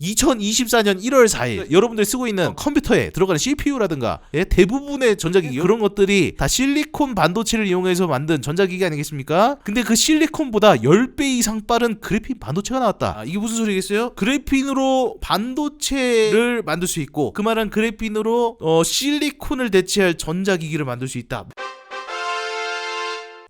2024년 1월 4일 여러분들이 쓰고 있는 컴퓨터에 들어가는 CPU라든가 대부분의 전자기기 그런 것들이 다 실리콘 반도체를 이용해서 만든 전자기기 아니겠습니까? 근데 그 실리콘보다 10배 이상 빠른 그래핀 반도체가 나왔다. 이게 무슨 소리겠어요? 그래핀으로 반도체를 만들 수 있고, 그 말은 그래핀으로 실리콘을 대체할 전자기기를 만들 수 있다.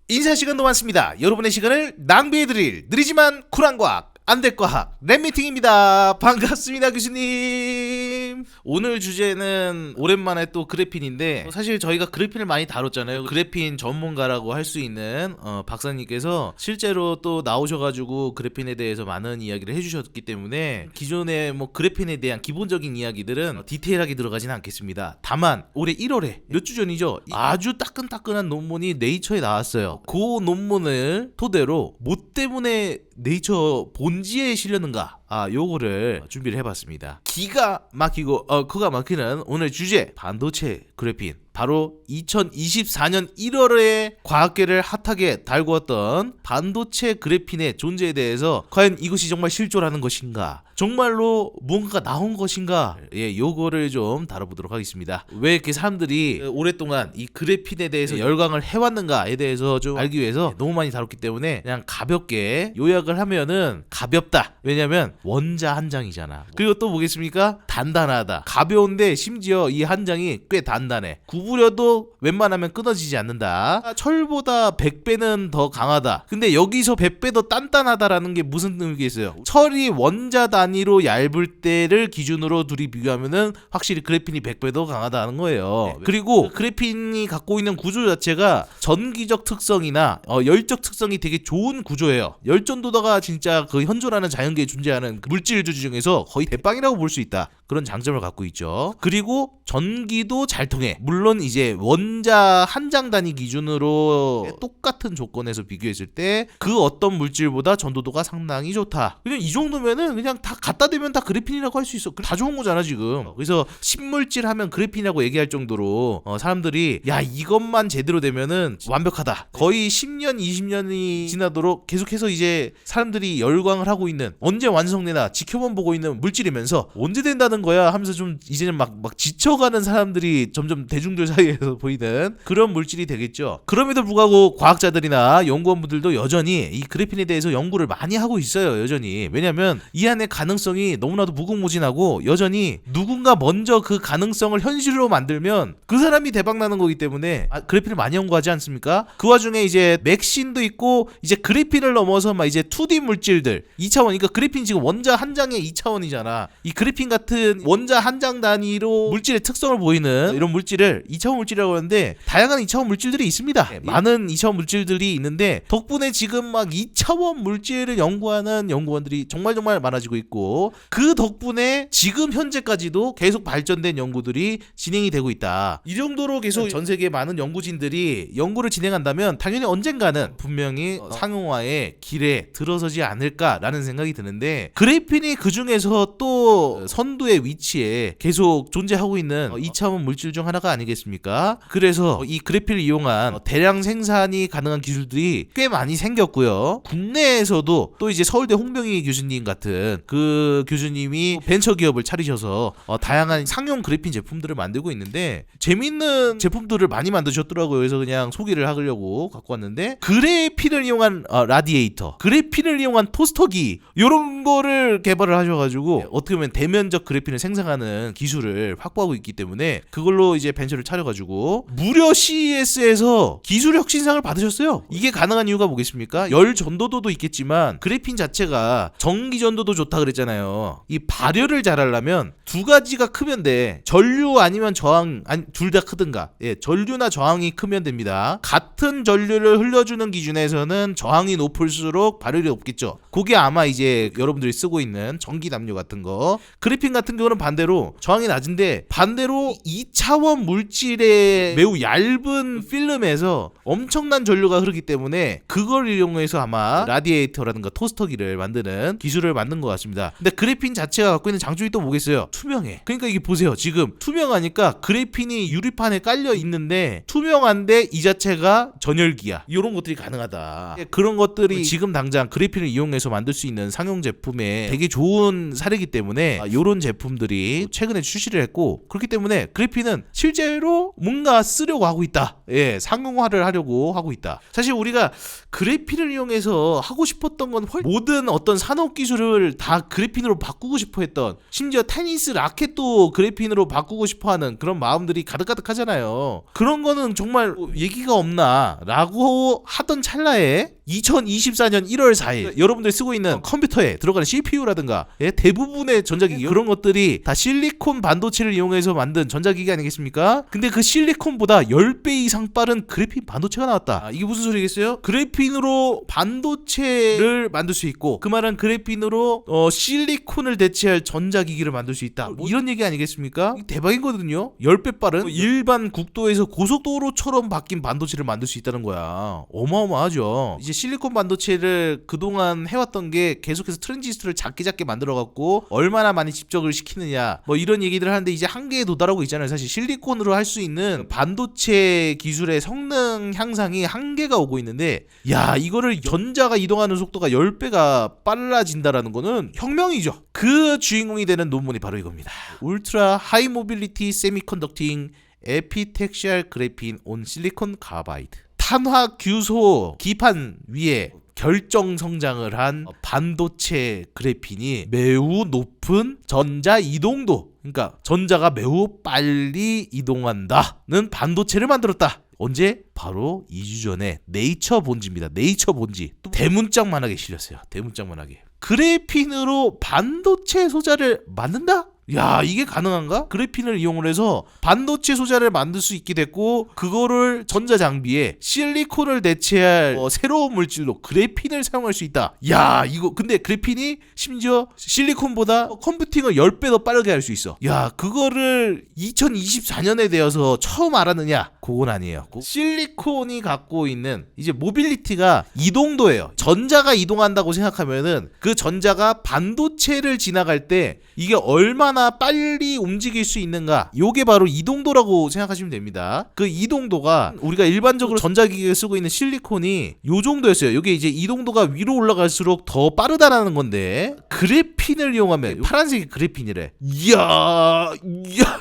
인사 시간도 많습니다. 여러분의 시간을 낭비해드릴 느리지만 쿨한 과학 안될과학 랩미팅입니다. 반갑습니다, 교수님. 오늘 주제는 오랜만에 또 그래핀인데, 사실 저희가 그래핀을 많이 다뤘잖아요. 그래핀 전문가라고 할 수 있는 박사님께서 실제로 또 나오셔가지고 그래핀에 대해서 많은 이야기를 해주셨기 때문에 기존의 뭐 그래핀에 대한 기본적인 이야기들은 디테일하게 들어가진 않겠습니다. 다만 올해 1월에 몇 주 전이죠, 아주 따끈따끈한 논문이 네이처에 나왔어요. 그 논문을 토대로 뭐 때문에 네이처 본지에 실렸는가, 요거를 준비를 해봤습니다. 기가 막히고 그가 막히는 오늘 주제, 반도체 그래핀. 바로 2024년 1월에 과학계를 핫하게 달구었던 반도체 그래핀의 존재에 대해서 과연 이것이 정말 실존하는 것인가, 정말로 무언가가 나온 것인가, 요거를 좀 다뤄보도록 하겠습니다. 왜 이렇게 사람들이 오랫동안 이 그래핀에 대해서 열광을 해왔는가에 대해서 좀 알기 위해서 너무 많이 다뤘기 때문에 그냥 가볍게 요약을 하면은 가볍다. 왜냐면 원자 한 장이잖아. 그리고 또 뭐겠습니까? 단단하다. 가벼운데 심지어 이 한 장이 꽤 단단해. 구부려도 웬만하면 끊어지지 않는다. 철보다 100배는 더 강하다. 근데 여기서 100배 더 단단하다라는 게 무슨 의미겠어요? 철이 원자 단위로 얇을 때를 기준으로 둘이 비교하면은 확실히 그래핀이 100배 더 강하다는 거예요. 그리고 그래핀이 갖고 있는 구조 자체가 전기적 특성이나 열적 특성이 되게 좋은 구조예요. 열전도다가 진짜 그 현존하는 자연계에 존재하는 물질들 중에서 거의 대빵이라고 볼 수 있다. 그런 장점을 갖고 있죠. 그리고 전기도 잘 통해. 물론 이제 원자 한 장 단위 기준으로 똑같은 조건에서 비교했을 때 그 어떤 물질보다 전도도가 상당히 좋다. 그냥 이 정도면은 그냥 다 갖다 대면 다 그래핀이라고 할 수 있어. 다 좋은 거잖아 지금. 그래서 신물질 하면 그래핀이라고 얘기할 정도로 사람들이 야, 이것만 제대로 되면은 완벽하다. 거의 10년 20년이 지나도록 계속해서 이제 사람들이 열광을 하고 있는, 언제 완성되나 지켜만 보고 있는 물질이면서 언제 된다는 거야 하면서 좀 이제는 막 지쳐가는 사람들이 점점 대중들 사이에서 보이는 그런 물질이 되겠죠. 그럼에도 불구하고 과학자들이나 연구원분들도 여전히 이 그래핀에 대해서 연구를 많이 하고 있어요. 여전히. 왜냐면 이 안의 가능성이 너무나도 무궁무진하고, 여전히 누군가 먼저 그 가능성을 현실로 만들면 그 사람이 대박나는 거기 때문에 그래핀을 많이 연구하지 않습니까? 그 와중에 이제 맥신도 있고, 이제 그래핀을 넘어서 막 이제 2D 물질들 2차원, 그러니까 그래핀 지금 원자 한 장의 2차원이잖아. 이 그래핀 같은 원자 한 장 단위로 물질의 특성을 보이는 이런 물질을 2차원 물질이라고 하는데, 다양한 2차원 물질들이 있습니다. 많은 2차원 물질들이 있는데, 덕분에 지금 막 2차원 물질을 연구하는 연구원들이 정말 많아지고 있고, 그 덕분에 지금 현재까지도 계속 발전된 연구들이 진행이 되고 있다. 이 정도로 계속 전 세계 많은 연구진들이 연구를 진행한다면 당연히 언젠가는 분명히 상용화의 길에 들어서지 않을까라는 생각이 드는데, 그래핀이 그 중에서 또 선두의 위치에 계속 존재하고 있는 2차원 물질 중 하나가 아니겠습니까? 그래서 이 그래핀을 이용한 대량 생산이 가능한 기술들이 꽤 많이 생겼고요. 국내에서도 또 이제 서울대 홍병희 교수님 같은 그 교수님이 벤처 기업을 차리셔서 다양한 상용 그래핀 제품들을 만들고 있는데, 재밌는 제품들을 많이 만드셨더라고요. 그래서 그냥 소개를 하려고 갖고 왔는데, 그래핀을 이용한 라디에이터, 그래핀을 이용한 토스터기, 이런 거를 개발을 하셔가지고 어떻게 보면 대면적 그래핀을 생성하는 기술을 확보하고 있기 때문에 그걸로 이제 벤처를 차려가지고 무려 CES에서 기술 혁신상을 받으셨어요. 이게 가능한 이유가 뭐겠습니까? 열 전도도도 있겠지만 그래핀 자체가 전기 전도도 좋다 그랬잖아요. 이 발열을 잘하려면 두 가지가 크면 돼. 전류 아니면 저항, 둘 다 크든가. 전류나 저항이 크면 됩니다. 같은 전류를 흘려주는 기준에서는 저항이 높을수록 발열이 높겠죠. 그게 아마 이제 여러분들이 쓰고 있는 전기 담요 같은 거. 그래핀 같은 경우는 반대로 저항이 낮은데, 반대로 2차원 물질의 매우 얇은 필름에서 엄청난 전류가 흐르기 때문에 그걸 이용해서 아마 라디에이터라든가 토스터기를 만드는 기술을 만든 것 같습니다. 근데 그래핀 자체가 갖고 있는 장점이 또 뭐겠어요? 투명해. 그러니까 이게 보세요. 지금 투명하니까 그래핀이 유리판에 깔려 있는데 투명한데 이 자체가 전열기야. 이런 것들이 가능하다. 그런 것들이 지금 당장 그래핀을 이용해서 만들 수 있는 상용 제품의 때문에 되게 좋은 사례이기 때문에 이런 제품들이 최근에 출시를 했고, 그렇기 때문에 그래핀은 실제로 뭔가 쓰려고 하고 있다. 예, 상용화를 하려고 하고 있다. 사실 우리가 그래핀을 이용해서 하고 싶었던 건 모든 어떤 산업 기술을 다 그래핀으로 바꾸고 싶어 했던, 심지어 테니스 라켓도 그래핀으로 바꾸고 싶어 하는 그런 마음들이 가득가득 하잖아요. 그런 거는 정말 얘기가 없나 라고 하던 찰나에 2024년 1월 4일 여러분들 쓰고 있는 컴퓨터에 들어가는 CPU라든가 대부분의 전자기기, 그런 것들이 다 실리콘 반도체를 이용해서 만든 전자기기 아니겠습니까? 근데 그 실리콘보다 10배 이상 빠른 그래핀 반도체가 나왔다. 이게 무슨 소리겠어요? 그래핀으로 반도체를 만들 수 있고, 그 말은 그래핀으로 실리콘을 대체할 전자기기를 만들 수 있다. 이런 얘기 아니겠습니까? 대박이거든요. 10배 빠른 일반 국도에서 고속도로처럼 바뀐 반도체를 만들 수 있다는 거야. 어마어마하죠. 이제 실리콘 반도체를 그동안 해왔던 게 계속해서 트랜지스터를 작게 만들어갖고 얼마나 많이 집적을 시키느냐, 뭐 이런 얘기들을 하는데, 이제 한계에 도달하고 있잖아요. 사실 실리콘으로 할 수 있는 반도체 기술의 성능 향상이 한계가 오고 있는데, 야, 이거를 전자가 이동하는 속도가 10배가 빨라진다라는 거는 혁명이죠. 그 주인공이 되는 논문이 바로 이겁니다. 울트라 하이 모빌리티 세미컨덕팅 에피텍시알 그래핀 온 실리콘 가바이드. 탄화 규소 기판 위에 결정 성장을 한 반도체 그래핀이 매우 높은 전자 이동도, 그러니까 전자가 매우 빨리 이동한다는 반도체를 만들었다. 언제? 바로 2주 전에 네이처 본지입니다. 네이처 본지. 또 대문짝만하게 실렸어요. 대문짝만하게. 그래핀으로 반도체 소자를 만든다? 야, 이게 가능한가? 그래핀을 이용을 해서 반도체 소자를 만들 수 있게 됐고, 그거를 전자장비에 실리콘을 대체할 새로운 물질로 그래핀을 사용할 수 있다. 야, 이거 근데 그래핀이 심지어 실리콘보다 컴퓨팅을 10배 더 빠르게 할 수 있어. 야, 그거를 2024년에 되어서 처음 알았느냐? 그건 아니에요. 실리콘이 갖고 있는 이제 모빌리티가 이동도예요. 전자가 이동한다고 생각하면은 그 전자가 반도체를 지나갈 때 이게 얼마나 빨리 움직일 수 있는가, 요게 바로 이동도라고 생각하시면 됩니다. 그 이동도가 우리가 일반적으로 전자기기에 쓰고 있는 실리콘이 요 정도였어요. 요게 이제 이동도가 위로 올라갈수록 더 빠르다라는 건데, 그래핀을 이용하면, 파란색이 그래핀이래. 이야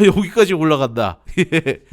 여기까지 올라간다.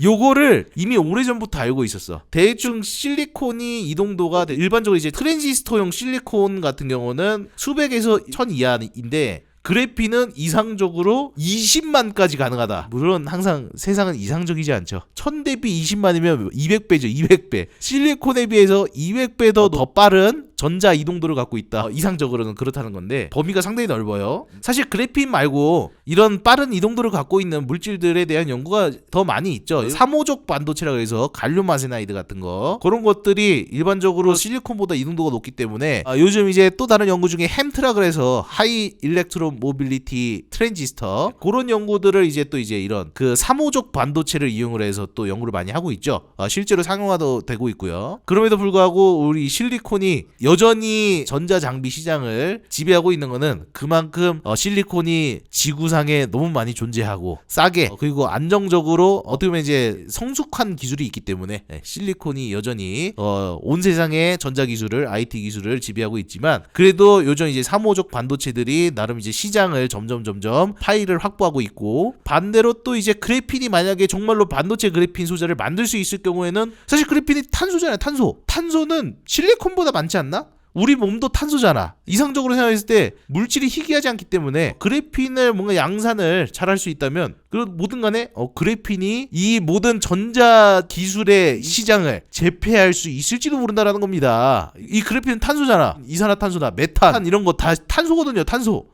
요거를 이미 오래전부터 알고 있었어. 대충 실리콘이 이동도가 일반적으로 이제 트랜지스터용 실리콘 같은 경우는 수백에서 1000 이하인데, 그래핀은 이상적으로 20만까지 가능하다. 물론 항상 세상은 이상적이지 않죠. 1000 대비 20만이면 200배죠. 200배. 실리콘에 비해서 200배 더 빠른 전자 이동도를 갖고 있다. 이상적으로는 그렇다는 건데, 범위가 상당히 넓어요. 사실 그래핀 말고 이런 빠른 이동도를 갖고 있는 물질들에 대한 연구가 더 많이 있죠. 3호족 반도체라고 해서 갈륨 아세나이드 같은 거, 그런 것들이 일반적으로 실리콘보다 이동도가 높기 때문에 요즘 이제 또 다른 연구 중에 햄트라 그래서 하이 일렉트론 모빌리티 트랜지스터, 그런 연구들을 이제 이런 그 3호족 반도체를 이용을 해서 또 연구를 많이 하고 있죠. 실제로 상용화도 되고 있고요. 그럼에도 불구하고 우리 실리콘이 여전히 전자장비 시장을 지배하고 있는 거는 그만큼 실리콘이 지구상에 너무 많이 존재하고 싸게, 그리고 안정적으로 어떻게 보면 이제 성숙한 기술이 있기 때문에 실리콘이 여전히 온 세상의 전자기술을, IT 기술을 지배하고 있지만, 그래도 요즘 이제 3호족 반도체들이 나름 이제 시장을 점점 파이를 확보하고 있고, 반대로 또 이제 그래핀이 만약에 정말로 반도체 그래핀 소자를 만들 수 있을 경우에는, 사실 그래핀이 탄소잖아요. 탄소는 실리콘보다 많지 않나? 우리 몸도 탄소잖아. 이상적으로 생각했을 때 물질이 희귀하지 않기 때문에 그래핀을 뭔가 양산을 잘 할 수 있다면, 그 뭐든 간에 그래핀이 이 모든 전자 기술의 시장을 제패할 수 있을지도 모른다라는 겁니다. 이 그래핀은 탄소잖아. 이산화탄소나 메탄 이런 거 다 탄소거든요.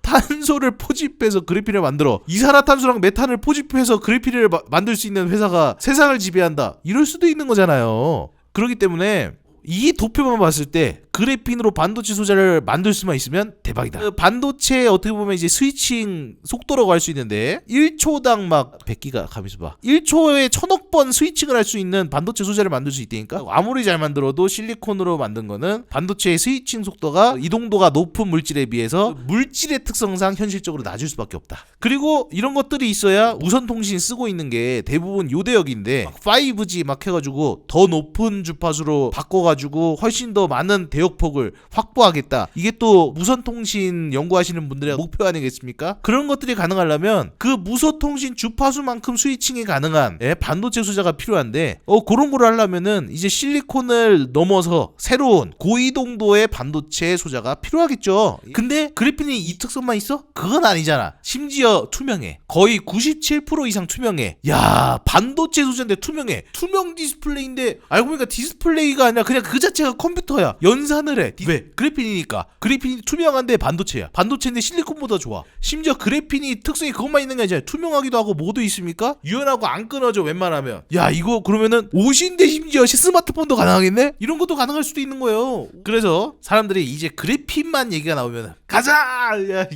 탄소를 포집해서 그래핀을 만들어. 이산화탄소랑 메탄을 포집해서 그래핀을 만들 수 있는 회사가 세상을 지배한다. 이럴 수도 있는 거잖아요. 그렇기 때문에 이 도표만 봤을 때 그래핀으로 반도체 소자를 만들 수만 있으면 대박이다. 그 반도체 어떻게 보면 이제 스위칭 속도라고 할 수 있는데 1초당 막 100기가 가면서 봐. 1초에 1000억 번 스위칭을 할 수 있는 반도체 소재를 만들 수 있다니까. 아무리 잘 만들어도 실리콘으로 만든 거는 반도체의 스위칭 속도가 이동도가 높은 물질에 비해서 물질의 특성상 현실적으로 낮을 수밖에 없다. 그리고 이런 것들이 있어야 무선통신 쓰고 있는 게 대부분 요대역인데 5G 막 해가지고 더 높은 주파수로 바꿔가지고 훨씬 더 많은 대역폭을 확보하겠다. 이게 또 무선통신 연구하시는 분들의 목표 아니겠습니까? 그런 것들이 가능하려면 그 무선통신 주파수만큼 스위칭이 가능한 반도체 소재가 필요한데 그런 걸 하려면은 이제 실리콘을 넘어서 새로운 고이동도의 반도체 소재가 필요하겠죠. 근데 그래핀이 이 특성만 있어? 그건 아니잖아. 심지어 투명해. 거의 97% 이상 투명해. 야, 반도체 소재인데 투명해. 투명 디스플레이인데 알고 보니까 디스플레이가 아니라 그냥 그 자체가 컴퓨터야. 연산을 해. 왜? 그래핀이니까. 그래핀이 투명한데 반도체야. 반도체인데 실리콘보다 좋아. 심지어 그래핀이 특성이 그것만 있는 게 아니라 투명하기도 하고 뭐도 있습니까? 유연하고 안 끊어져 웬만하면. 야, 이거 그러면은 옷인데 심지어 스마트폰도 가능하겠네? 이런 것도 가능할 수도 있는 거예요. 그래서 사람들이 이제 그래핀만 얘기가 나오면 가자! 야,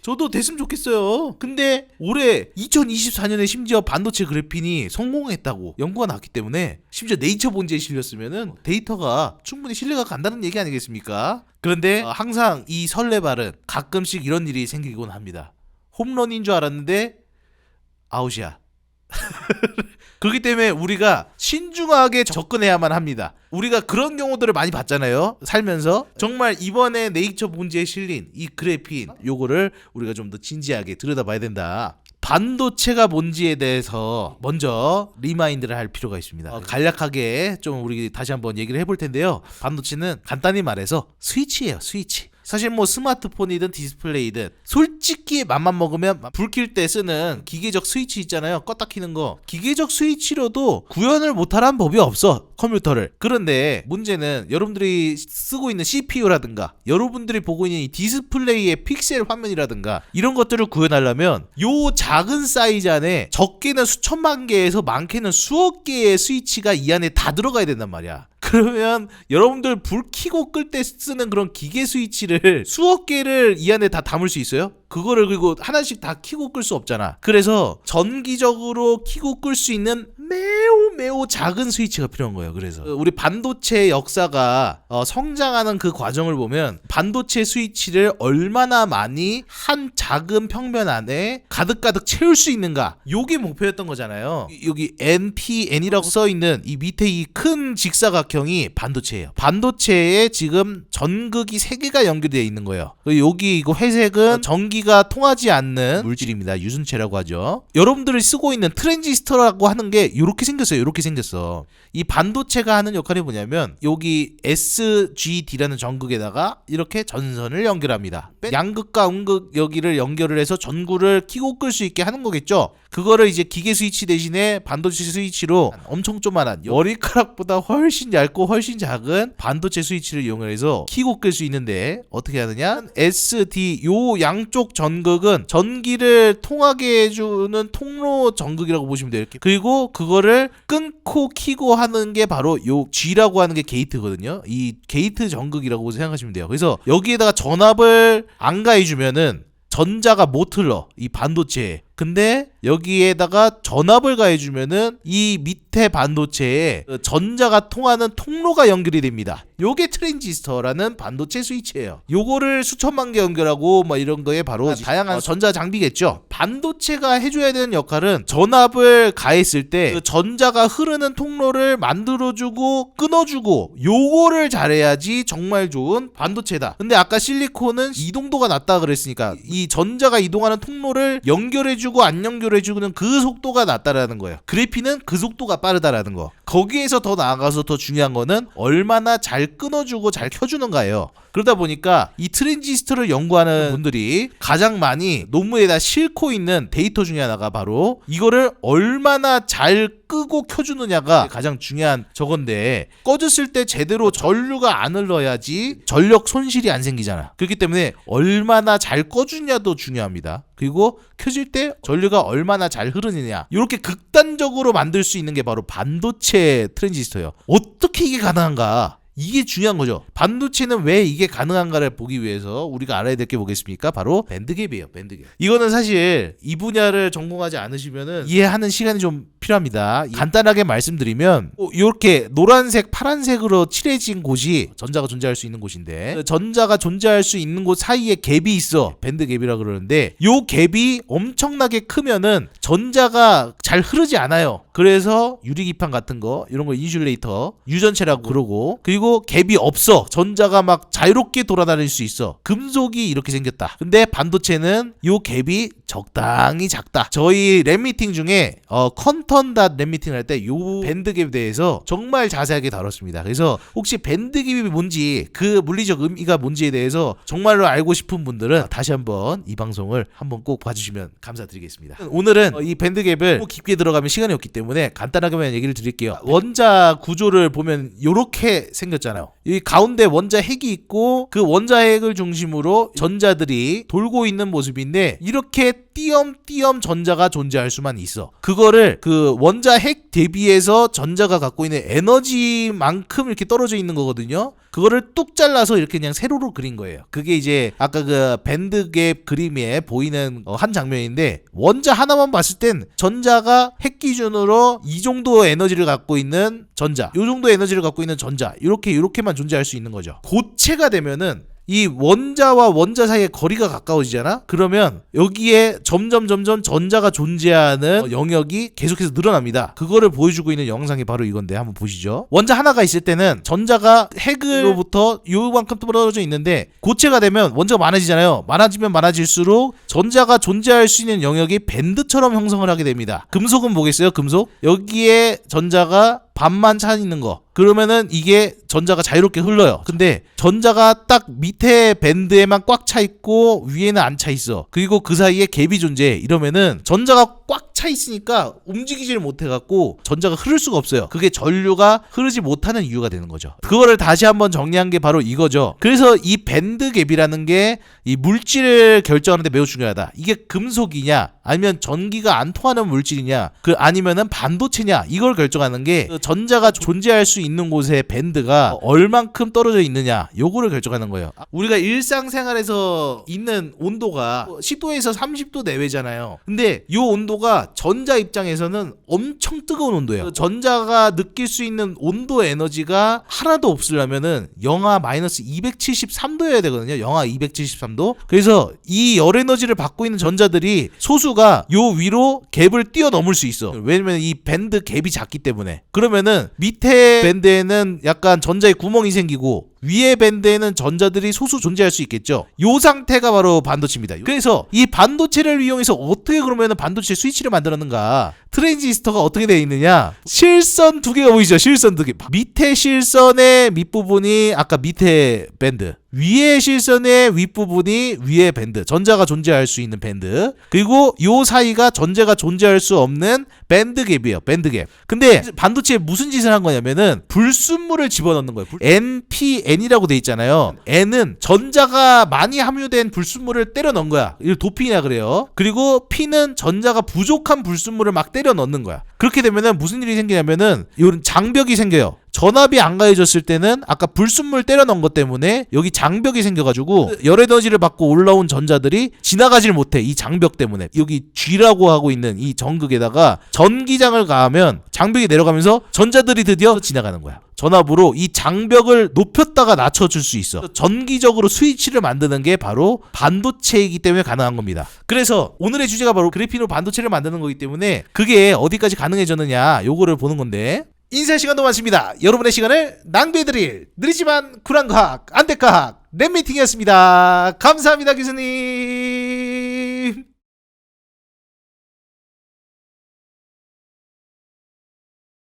저도 됐으면 좋겠어요. 근데 올해 2024년에 심지어 반도체 그래핀이 성공했다고 연구가 나왔기 때문에 심지어 네이처 본지에 실렸으면은 데이터가 충분히 신뢰가 간다는 얘기 아니겠습니까? 그런데 항상 이 설레발은 가끔씩 이런 일이 생기곤 합니다. 홈런인 줄 알았는데 아웃이야. 그렇기 때문에 우리가 신중하게 접근해야만 합니다. 우리가 그런 경우들을 많이 봤잖아요. 살면서. 정말 이번에 네이처 본지에 실린 이 그래핀 요거를 우리가 좀 더 진지하게 들여다봐야 된다. 반도체가 뭔지에 대해서 먼저 리마인드를 할 필요가 있습니다. 간략하게 좀 우리 다시 한번 얘기를 해볼 텐데요. 반도체는 간단히 말해서 스위치예요. 스위치. 사실 뭐 스마트폰이든 디스플레이든 솔직히 맘만 먹으면 불 킬 때 쓰는 기계적 스위치 있잖아요. 껐다 키는 거. 기계적 스위치로도 구현을 못하라는 법이 없어. 컴퓨터를. 그런데 문제는 여러분들이 쓰고 있는 CPU라든가 여러분들이 보고 있는 이 디스플레이의 픽셀 화면이라든가 이런 것들을 구현하려면 요 작은 사이즈 안에 적게는 수천만 개에서 많게는 수억 개의 스위치가 이 안에 다 들어가야 된단 말이야. 그러면 여러분들 불 켜고 끌 때 쓰는 그런 기계 스위치를 수억 개를 이 안에 다 담을 수 있어요? 그거를 그리고 하나씩 다 켜고 끌 수 없잖아. 그래서 전기적으로 켜고 끌 수 있는 매우 작은 스위치가 필요한 거예요. 그래서 우리 반도체 역사가 성장하는 그 과정을 보면 반도체 스위치를 얼마나 많이 한 작은 평면 안에 가득가득 채울 수 있는가, 요게 목표였던 거잖아요. 여기 NPN이라고 써있는 이 밑에 이 큰 직사각형이 반도체예요. 반도체에 지금 전극이 3개가 연결되어 있는 거예요. 여기 이거 회색은 전기가 통하지 않는 물질입니다. 유순체라고 하죠. 여러분들이 쓰고 있는 트랜지스터라고 하는 게 이렇게 생겼어요. 이렇게 생겼어. 이 반도체가 하는 역할이 뭐냐면 여기 SGD라는 전극에다가 이렇게 전선을 연결합니다. 양극과 음극 여기를 연결을 해서 전구를 켜고 끌 수 있게 하는 거겠죠. 그거를 이제 기계 스위치 대신에 반도체 스위치로 엄청 조그만한 머리카락보다 훨씬 얇고 훨씬 작은 반도체 스위치를 이용해서 켜고 끌 수 있는데 어떻게 하느냐? SD 요 양쪽 전극은 전기를 통하게 해주는 통로 전극이라고 보시면 돼요. 이렇게. 그리고 그거를 끊고 켜고 하는 게 바로 요 G라고 하는 게 게이트거든요. 이 게이트 전극이라고 생각하시면 돼요. 그래서 여기에다가 전압을 안 가해주면은 전자가 못 흘러, 이 반도체에. 근데 여기에다가 전압을 가해주면은 이 밑에 반도체에 전자가 통하는 통로가 연결이 됩니다. 요게 트랜지스터라는 반도체 스위치예요. 요거를 수천만 개 연결하고 뭐 이런 거에 바로 다양한 전자 장비겠죠. 반도체가 해줘야 되는 역할은 전압을 가했을 때 그 전자가 흐르는 통로를 만들어주고 끊어주고, 요거를 잘해야지 정말 좋은 반도체다. 근데 아까 실리콘은 이동도가 낮다 그랬으니까 이 전자가 이동하는 통로를 연결해주고 안 연결해주는 그 속도가 낮다라는 거예요. 그래핀은 그 속도가 빠르다라는 거. 거기에서 더 나아가서 더 중요한 거는 얼마나 잘 끊어주고 잘 켜주는가예요. 그러다 보니까 이 트랜지스터를 연구하는 분들이 가장 많이 논문에다 싣고 있는 데이터 중에 하나가 바로 이거를 얼마나 잘 끄고 켜주느냐가 가장 중요한 저건데, 꺼졌을 때 제대로 전류가 안 흘러야지 전력 손실이 안 생기잖아. 그렇기 때문에 얼마나 잘 꺼주냐도 중요합니다. 그리고 켜질 때 전류가 얼마나 잘 흐르느냐, 이렇게 극단적으로 만들 수 있는 게 바로 반도체 트랜지스터예요. 어떻게 이게 가능한가? 이게 중요한 거죠. 반도체는 왜 이게 가능한가를 보기 위해서 우리가 알아야 될 게 뭐겠습니까? 바로 밴드갭이에요. 밴드갭. 이거는 사실 이 분야를 전공하지 않으시면은 이해하는 시간이 좀 필요합니다. 간단하게 말씀드리면 이렇게 노란색 파란색으로 칠해진 곳이 전자가 존재할 수 있는 곳인데, 전자가 존재할 수 있는 곳 사이에 갭이 있어. 밴드 갭이라 그러는데, 요 갭이 엄청나게 크면은 전자가 잘 흐르지 않아요. 그래서 유리기판 같은 거, 이런 거 인슐레이터, 유전체라고 그러고, 그리고 갭이 없어. 전자가 막 자유롭게 돌아다닐 수 있어. 금속이 이렇게 생겼다. 근데 반도체는 요 갭이 적당히 작다. 저희 랩 미팅 중에 컨턴닷 랩 미팅을 할 때 요 밴드 갭에 대해서 정말 자세하게 다뤘습니다. 그래서 혹시 밴드 갭이 뭔지, 그 물리적 의미가 뭔지에 대해서 정말로 알고 싶은 분들은 다시 한번 이 방송을 한번 꼭 봐주시면 감사드리겠습니다. 오늘은 이 밴드 갭을 너무 깊게 들어가면 시간이 없기 때문에 간단하게만 얘기를 드릴게요. 원자 구조를 보면 요렇게 생겼잖아요. 이 가운데 원자 핵이 있고, 그 원자 핵을 중심으로 전자들이 돌고 있는 모습인데, 이렇게 띄엄띄엄 전자가 존재할 수만 있어. 그거를 그 원자 핵 대비해서 전자가 갖고 있는 에너지만큼 이렇게 떨어져 있는 거거든요. 그거를 뚝 잘라서 이렇게 그냥 세로로 그린 거예요. 그게 이제 아까 그 밴드 갭 그림에 보이는 한 장면인데, 원자 하나만 봤을 땐 전자가 핵 기준으로 이 정도 에너지를 갖고 있는 전자, 이 정도 에너지를 갖고 있는 전자, 이렇게만 존재할 수 있는 거죠. 고체가 되면은 이 원자와 원자 사이의 거리가 가까워지잖아? 그러면 여기에 점점 전자가 존재하는 영역이 계속해서 늘어납니다. 그거를 보여주고 있는 영상이 바로 이건데 한번 보시죠. 원자 하나가 있을 때는 전자가 핵으로부터 요만큼 떨어져 있는데, 고체가 되면 원자가 많아지잖아요. 많아지면 많아질수록 전자가 존재할 수 있는 영역이 밴드처럼 형성을 하게 됩니다. 금속은 뭐겠어요? 금속? 여기에 전자가 반만 차 있는 거, 그러면은 이게 전자가 자유롭게 흘러요. 근데 전자가 딱 밑에 밴드에만 꽉 차 있고 위에는 안 차 있어. 그리고 그 사이에 갭이 존재해. 이러면은 전자가 꽉 차 있으니까 움직이지를 못해갖고 전자가 흐를 수가 없어요. 그게 전류가 흐르지 못하는 이유가 되는 거죠. 그거를 다시 한번 정리한 게 바로 이거죠. 그래서 이 밴드 갭이라는 게 이 물질을 결정하는데 매우 중요하다. 이게 금속이냐, 아니면 전기가 안 통하는 물질이냐, 아니면은 반도체냐, 이걸 결정하는 게 전자가 존재할 수 있는 곳의 밴드가 얼만큼 떨어져 있느냐, 요거를 결정하는 거예요. 우리가 일상생활에서 있는 온도가 10도에서 30도 내외잖아요. 근데 요 온도가 전자 입장에서는 엄청 뜨거운 온도예요. 전자가 느낄 수 있는 온도 에너지가 하나도 없으려면은 영하 마이너스 273도여야 되거든요. 영하 273도. 그래서 이 열 에너지를 받고 있는 전자들이 소수가 요 위로 갭을 뛰어넘을 수 있어. 왜냐면 이 밴드 갭이 작기 때문에. 그러면은 밑에 밴드에는 약간 전자의 구멍이 생기고, 위에 밴드에는 전자들이 소수 존재할 수 있겠죠. 요 상태가 바로 반도체입니다. 그래서 이 반도체를 이용해서 어떻게 그러면 반도체 스위치를 만들었는가? 트랜지스터가 어떻게 되어 있느냐? 실선 두 개가 보이죠? 실선 두 개. 밑에 실선의 밑부분이 아까 밑에 밴드, 위에 실선의 윗부분이 위에 밴드, 전자가 존재할 수 있는 밴드, 그리고 요 사이가 전자가 존재할 수 없는 밴드 갭이에요. 밴드 갭. 근데 반도체에 무슨 짓을 한 거냐면은 불순물을 집어넣는 거예요. NPN이라고 돼 있잖아요. N은 전자가 많이 함유된 불순물을 때려 넣은 거야. 이걸 도핑이라 그래요. 그리고 P는 전자가 부족한 불순물을 막 때려 넣는 거야. 그렇게 되면은 무슨 일이 생기냐면은 이런 장벽이 생겨요. 전압이 안 가해졌을 때는 아까 불순물 때려 넣은 것 때문에 여기 장벽이 생겨가지고 열 에너지를 받고 올라온 전자들이 지나가질 못해. 이 장벽 때문에. 여기 G라고 하고 있는 이 전극에다가 전기장을 가하면 장벽이 내려가면서 전자들이 드디어 지나가는 거야. 전압으로 이 장벽을 높였다가 낮춰줄 수 있어. 전기적으로 스위치를 만드는 게 바로 반도체이기 때문에 가능한 겁니다. 그래서 오늘의 주제가 바로 그래핀으로 반도체를 만드는 거기 때문에 그게 어디까지 가능해졌느냐, 요거를 보는 건데, 인사 시간도 많습니다. 여러분의 시간을 낭비해드릴 느리지만 쿨한 과학, 안될 과학 랩 미팅이었습니다. 감사합니다, 교수님.